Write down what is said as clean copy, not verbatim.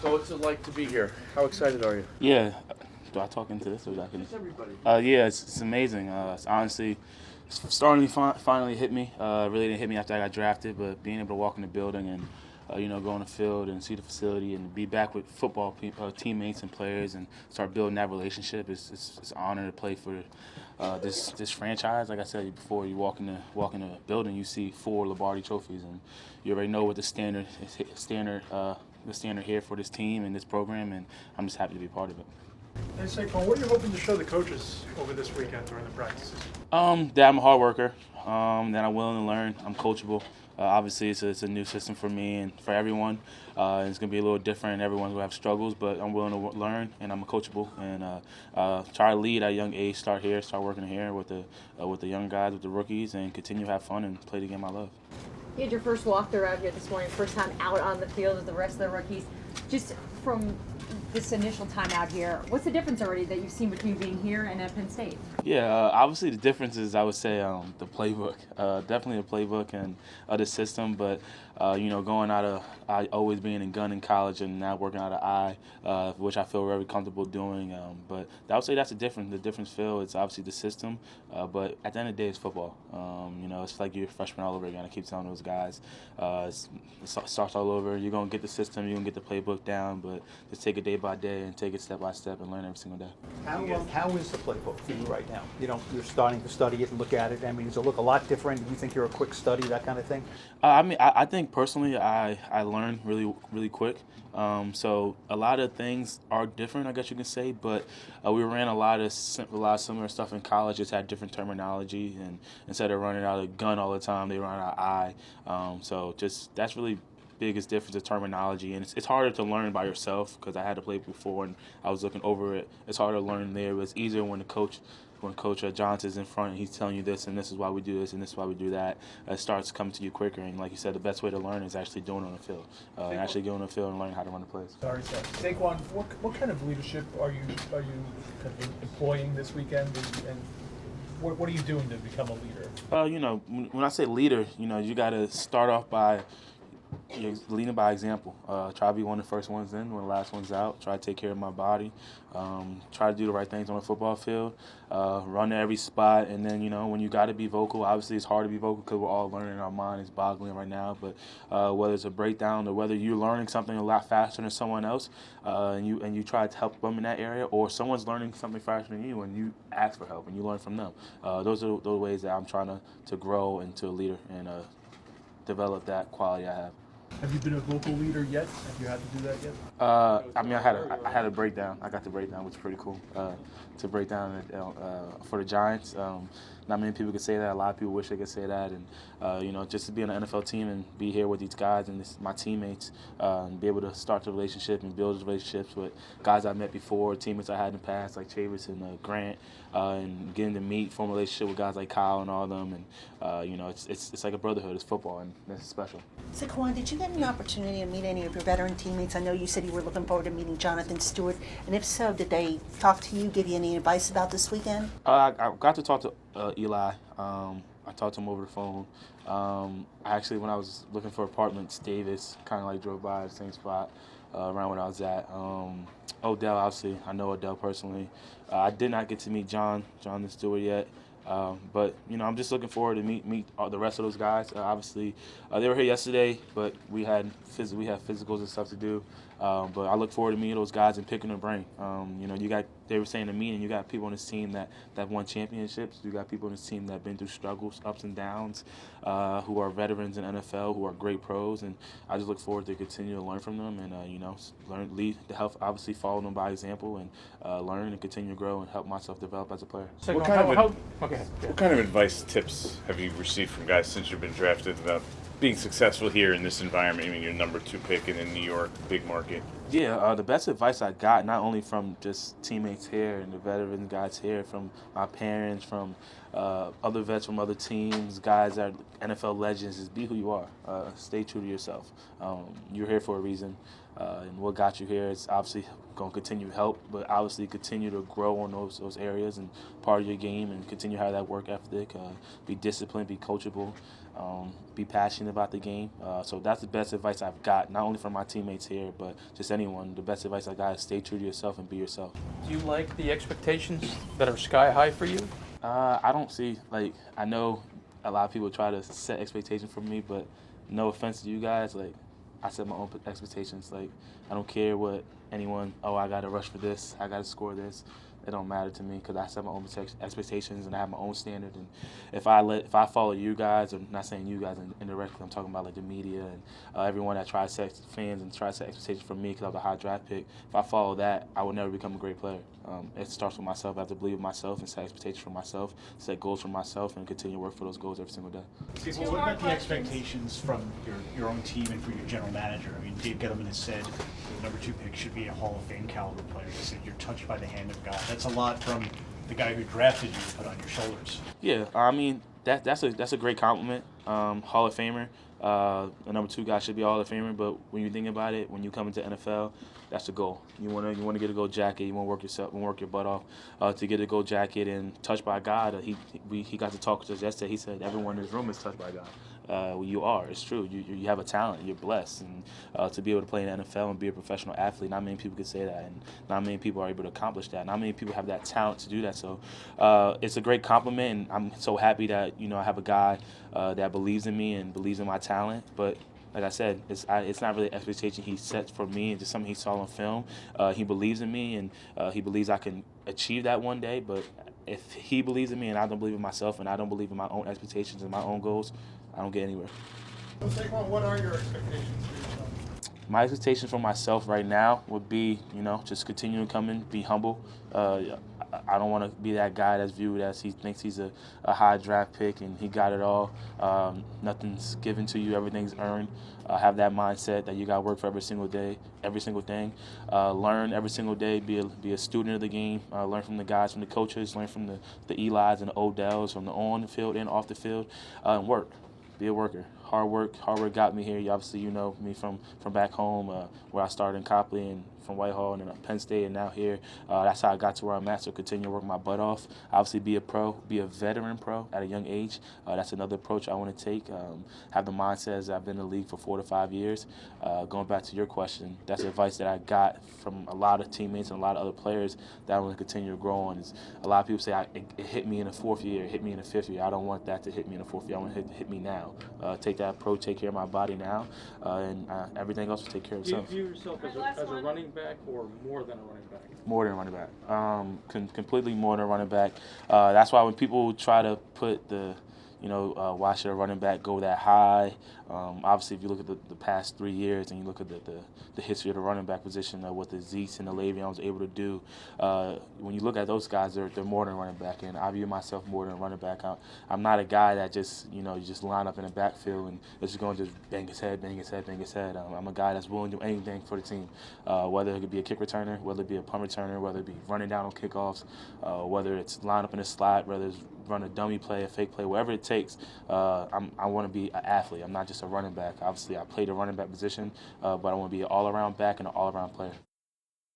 So what's it like to be here? How excited are you? Yeah. Do I talk into this or I can? Just everybody. Yeah, it's amazing. It's honestly starting to finally hit me. Really didn't hit me after I got drafted, but being able to walk in the building and go on the field and see the facility and be back with football teammates and players and start building that relationship it's an honor to play for this franchise. Like I said before, you walk in the building, you see 4 Lombardi trophies, and you already know what the standard here for this team and this program, and I'm just happy to be part of it. Hey Saquon, what are you hoping to show the coaches over this weekend during the practices? That I'm a hard worker, that I'm willing to learn, I'm coachable. Obviously, it's a new system for me and for everyone. It's going to be a little different. Everyone's going to have struggles, but I'm willing to learn, and I'm coachable. And try to lead at a young age, start working here with the young guys, with the rookies, and continue to have fun and play the game I love. You had your first walkthrough out here this morning, first time out on the field with the rest of the rookies. Just from this initial time out here, what's the difference already that you've seen between being here and at Penn State? Yeah, obviously the difference is I would say the playbook, definitely the playbook and the system. But going out of I always being in gun in college and now working out of I, which I feel very comfortable doing. But I would say that's the difference. The difference, Phil, it's obviously the system. But at the end of the day, it's football. It's like you're a freshman all over again. I keep telling those guys, it starts all over. You're gonna get the system, you're gonna get the playbook down, but just take it day by day and take it step by step and learn every single day. How is the playbook for you right now? You're starting to study it and look at it. I mean, does it look a lot different? Do you think you're a quick study, that kind of thing? I think personally I learn really quick. So a lot of things are different, I guess you can say. But we ran a lot of similar stuff in college. Just had different terminology, and instead of running out of gun all the time, they run out of I. So just that's really biggest difference of terminology, and it's harder to learn by yourself because I had to play before and I was looking over it. It's harder to learn there, but it's easier when Coach Johnson's in front and he's telling you this and this is why we do this and this is why we do that. It starts coming to you quicker, and like you said, the best way to learn is actually doing it on the field, actually going on the field and learning how to run the plays. Sorry, sir. Saquon, what kind of leadership are you kind of employing this weekend, and what are you doing to become a leader? When I say leader, you got to start off by you're leading by example. Try to be one of the first ones in, one of the last ones out. Try to take care of my body. Try to do the right things on the football field. Run to every spot. And then, when you got to be vocal, obviously it's hard to be vocal because we're all learning. Our mind is boggling right now. But whether it's a breakdown or whether you're learning something a lot faster than someone else, and you try to help them in that area, or someone's learning something faster than you and you ask for help and you learn from them. Those are the ways that I'm trying to grow into a leader and develop that quality I have. Have you been a vocal leader yet? Have you had to do that yet? I had a breakdown. I got the breakdown, which is pretty cool. To break down for the Giants. Not many people could say that. A lot of people wish they could say that. And just to be on an NFL team and be here with these guys and my teammates, and be able to start the relationship and build relationships with guys I met before, teammates I had in the past like Chavis and Grant, and getting to form a relationship with guys like Kyle and all of them. And it's like a brotherhood. It's football, and that's special. Saquon, did you get an opportunity to meet any of your veteran teammates? I know you said you were looking forward to meeting Jonathan Stewart, and if so, did they talk to you, give you any advice about this weekend? I got to talk to Eli. I talked to him over the phone. Actually, when I was looking for apartments, Davis kind of like drove by the same spot around where I was at. Odell, obviously, I know Odell personally. I did not get to meet Jonathan Stewart yet. But I'm just looking forward to meet the rest of those guys. Obviously, they were here yesterday, but we had physicals and stuff to do. But I look forward to meeting those guys and picking their brain. They were saying to me, and you got people on this team that won championships. You got people on this team that have been through struggles, ups and downs, who are veterans in NFL, who are great pros, and I just look forward to continue to learn from them and lead to help. Obviously, follow them by example and learn and continue to grow and help myself develop as a player. Saquon, What kind of advice, tips have you received from guys since you've been drafted about being successful here in this environment? I mean, you're number 2 pick in New York, big market. Yeah, the best advice I got, not only from just teammates here and the veteran guys here, from my parents, from other vets from other teams, guys that are NFL legends, is be who you are. Stay true to yourself. You're here for a reason, and what got you here is obviously going to continue to help, but obviously continue to grow on those areas and part of your game, and continue to have that work ethic. Be disciplined, be coachable, be passionate about the game. So that's the best advice I've got, not only from my teammates here, but just anyone. The best advice I got is stay true to yourself and be yourself. Do you like the expectations that are sky high for you? I don't see, I know a lot of people try to set expectations for me, but no offense to you guys, I set my own expectations. I don't care what anyone, I got to rush for this, I got to score this. It don't matter to me because I set my own expectations and I have my own standard. And if I follow you guys, I'm not saying you guys indirectly, I'm talking about the media and everyone that tries to set fans and tries to set expectations for me because I was a high draft pick. If I follow that, I will never become a great player. It starts with myself. I have to believe in myself and set expectations for myself, set goals for myself, and continue to work for those goals every single day. Steve, what about the expectations from your own team and for your general manager? I mean, Dave Gettleman has said the number 2 pick should be a Hall of Fame caliber player. He said you're touched by the hand of God. That's a lot from the guy who drafted you to put on your shoulders. Yeah, I mean that's a great compliment. Hall of Famer. The number 2 guy should be a Hall of Famer, but when you think about it, when you come into NFL, that's the goal. You want to get a gold jacket. You want to work your butt off to get a gold jacket. And touched by God, he got to talk to us yesterday. He said everyone in this room is touched by God. You are. It's true. You have a talent. You're blessed, and to be able to play in the NFL and be a professional athlete, not many people can say that, and not many people are able to accomplish that. Not many people have that talent to do that. So it's a great compliment, and I'm so happy that I have a guy that believes in me and believes in my talent. But like I said, it's not really an expectation he sets for me. It's just something he saw on film. He believes in me, and he believes I can achieve that one day. But if he believes in me and I don't believe in myself and I don't believe in my own expectations and my own goals, I don't get anywhere. So Saquon, what are your expectations for yourself? My expectation for myself right now would be, just continue to come in, be humble. I don't want to be that guy that's viewed as he thinks he's a high draft pick and he got it all. Nothing's given to you, everything's earned. Have that mindset that you got to work for every single day, every single thing. Learn every single day, be a student of the game. Learn from the guys, from the coaches, learn from the Eli's and the Odells, from the on the field and off the field, and work. Be a worker. Hard work got me here. Obviously, you know me from back home, where I started in Copley and from Whitehall and then Penn State and now here. That's how I got to where I'm at, so continue to work my butt off. Obviously, be a pro, be a veteran pro at a young age. That's another approach I want to take. Have the mindset as I've been in the league for 4 to 5 years. Going back to your question, that's advice that I got from a lot of teammates and a lot of other players that I want to continue to grow on. Is a lot of people say it hit me in the 4th year, it hit me in the 5th year. I don't want that to hit me in the 4th year. I want it to hit me now. Take that approach, take care of my body now, and everything else will take care of itself. Do you view yourself as a running back or more than a running back? More than a running back. Completely more than a running back. That's why when people try to put why should a running back go that high? Obviously, if you look at the past 3 years and you look at the history of the running back position, what the Zeeks and the Le'Veon was able to do, when you look at those guys, they're more than a running back, and I view myself more than a running back. I'm not a guy that just just line up in the backfield and is just going to just bang his head, bang his head, bang his head. I'm a guy that's willing to do anything for the team, whether it could be a kick returner, whether it be a punt returner, whether it be running down on kickoffs, whether it's line up in the slot, whether it's run a dummy play, a fake play, whatever it takes. I want to be an athlete. I'm not just a running back. Obviously, I play the running back position, but I want to be an all-around back and an all-around player.